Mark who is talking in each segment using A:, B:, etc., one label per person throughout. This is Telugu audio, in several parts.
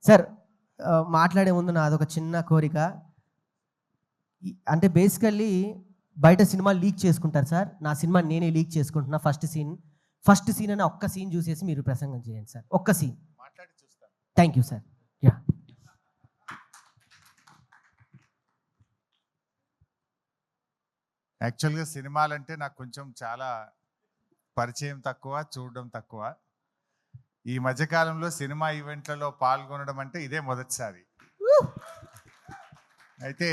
A: సార్ మాట్లాడే ముందు నాదొక చిన్న కోరిక. అంటే బేసికల్లీ బయట సినిమా లీక్ చేసుకుంటారు సార్, నా సినిమా నేనే లీక్ చేసుకుంటున్నా. ఫస్ట్ సీన్ అని ఒక్క సీన్ చూసేసి మీరు ప్రసంగం చేయండి సార్, ఒక్క సీన్
B: మాట్లాడి చూస్తాను.
A: Thank you sir. యా,
B: యాక్చువల్గా సినిమాలంటే నాకు కొంచెం చాలా పరిచయం తక్కువ, చూడడం తక్కువ. ఈ మధ్యకాలంలో సినిమా ఈవెంట్లలో పాల్గొనడం అంటే ఇదే మొదటిసారి. అయితే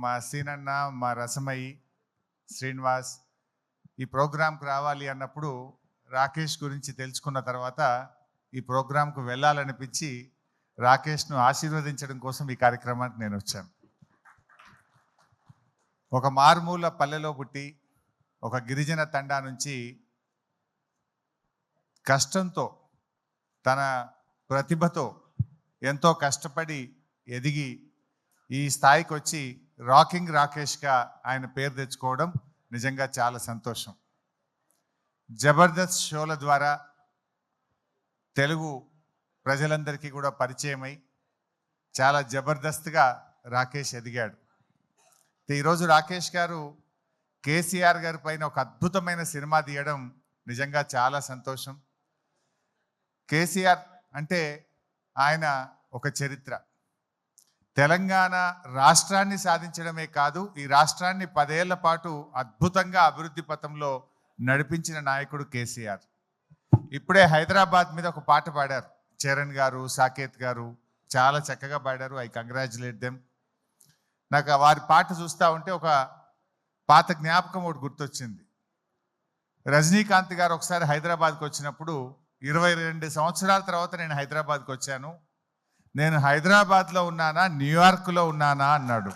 B: మా సీనన్న, మా రసమయ్యి, శ్రీనివాస్ ఈ ప్రోగ్రాంకి రావాలి అన్నప్పుడు రాకేష్ గురించి తెలుసుకున్న తర్వాత ఈ ప్రోగ్రాంకు వెళ్ళాలనిపించి రాకేష్ను ఆశీర్వదించడం కోసం ఈ కార్యక్రమానికి నేను వచ్చాను. ఒక మారుమూల పల్లెలో పుట్టి ఒక గిరిజన తండా నుంచి కష్టంతో తన ప్రతిభతో ఎంతో కష్టపడి ఎదిగి ఈ స్థాయికి వచ్చి రాకింగ్ రాకేష్గా ఆయన పేరు తెచ్చుకోవడం నిజంగా చాలా సంతోషం. జబర్దస్త్ షోల ద్వారా తెలుగు ప్రజలందరికీ కూడా పరిచయమై చాలా జబర్దస్త్గా రాకేష్ ఎదిగాడు. ఈరోజు రాకేష్ గారు కేసీఆర్ గారి పైన ఒక అద్భుతమైన సినిమా తీయడం నిజంగా చాలా సంతోషం. కేసీఆర్ అంటే ఆయన ఒక చరిత్ర. తెలంగాణ రాష్ట్రాన్ని సాధించడమే కాదు, ఈ రాష్ట్రాన్ని 10 ఏళ్ల పాటు అద్భుతంగా అభివృద్ధి పథంలో నడిపించిన నాయకుడు కేసీఆర్. ఇప్పుడే హైదరాబాద్ మీద ఒక పాట పాడారు చరణ్ గారు, సాకేత్ గారు, చాలా చక్కగా పాడారు. I congratulate them. నాకు వారి పాట చూస్తూ ఉంటే ఒక పాత జ్ఞాపకం ఒకటి గుర్తొచ్చింది. రజనీకాంత్ గారు ఒకసారి హైదరాబాద్కి వచ్చినప్పుడు 22 సంవత్సరాల తర్వాత నేను హైదరాబాద్కి వచ్చాను, నేను హైదరాబాద్లో ఉన్నానా న్యూయార్క్లో ఉన్నానా అన్నాడు.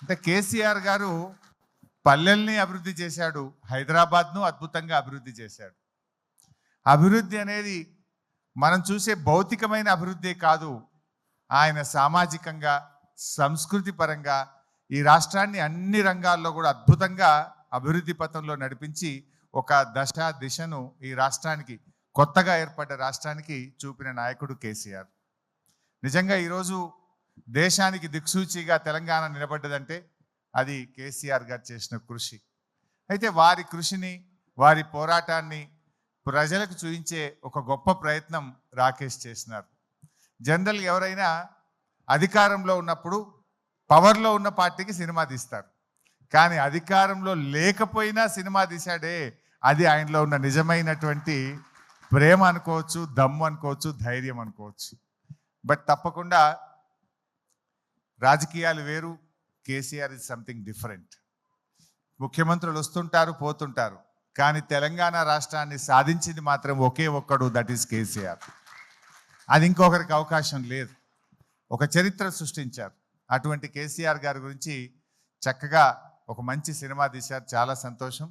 B: అంటే కేసీఆర్ గారు పల్లెల్ని అభివృద్ధి చేశాడు, హైదరాబాద్ను అద్భుతంగా అభివృద్ధి చేశాడు. అభివృద్ధి అనేది మనం చూసే భౌతికమైన అభివృద్ధి కాదు, ఆయన సామాజికంగా, సంస్కృతి పరంగా ఈ రాష్ట్రాన్ని అన్ని రంగాల్లో కూడా అద్భుతంగా అభివృద్ధి పథంలో నడిపించి ఒక దిశను ఈ రాష్ట్రానికి, కొత్తగా ఏర్పడ్డ రాష్ట్రానికి చూపిన నాయకుడు కేసీఆర్. నిజంగా ఈరోజు దేశానికి దిక్సూచిగా తెలంగాణ నిలబడ్డదంటే అది కేసీఆర్ గారు చేసిన కృషి. అయితే వారి కృషిని, వారి పోరాటాన్ని ప్రజలకు చూపించే ఒక గొప్ప ప్రయత్నం రాకేష్ చేసినారు. జనరల్ ఎవరైనా అధికారంలో ఉన్నప్పుడు పవర్లో ఉన్న పార్టీకి సినిమా తీస్తారు, కానీ అధికారంలో లేకపోయినా సినిమా తీశాడే, అది ఆయనలో ఉన్న నిజమైనటువంటి ప్రేమ అనుకోవచ్చు, దమ్ము అనుకోవచ్చు, ధైర్యం అనుకోవచ్చు. బట్ తప్పకుండా రాజకీయాలు వేరు, కేసీఆర్ ఇస్ సంథింగ్ డిఫరెంట్. ముఖ్యమంత్రులు వస్తుంటారు, పోతుంటారు, కానీ తెలంగాణ రాష్ట్రాన్ని సాధించింది మాత్రం ఒకే ఒక్కడు, దట్ ఈస్ కేసీఆర్. అది ఇంకొకరికి అవకాశం లేదు. ఒక చరిత్ర సృష్టించారు. అటువంటి కేసీఆర్ గారి గురించి చక్కగా ఒక మంచి సినిమా తీశారు, చాలా సంతోషం.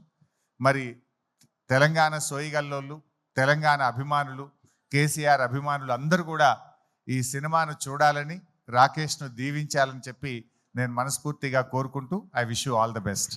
B: మరి తెలంగాణ సోయిగల్లోళ్ళు, తెలంగాణ అభిమానులు, కేసీఆర్ అభిమానులు అందరూ కూడా ఈ సినిమాను చూడాలని, రాకేష్ను దీవించాలని చెప్పి నేను మనస్ఫూర్తిగా కోరుకుంటూ I wish you all the best.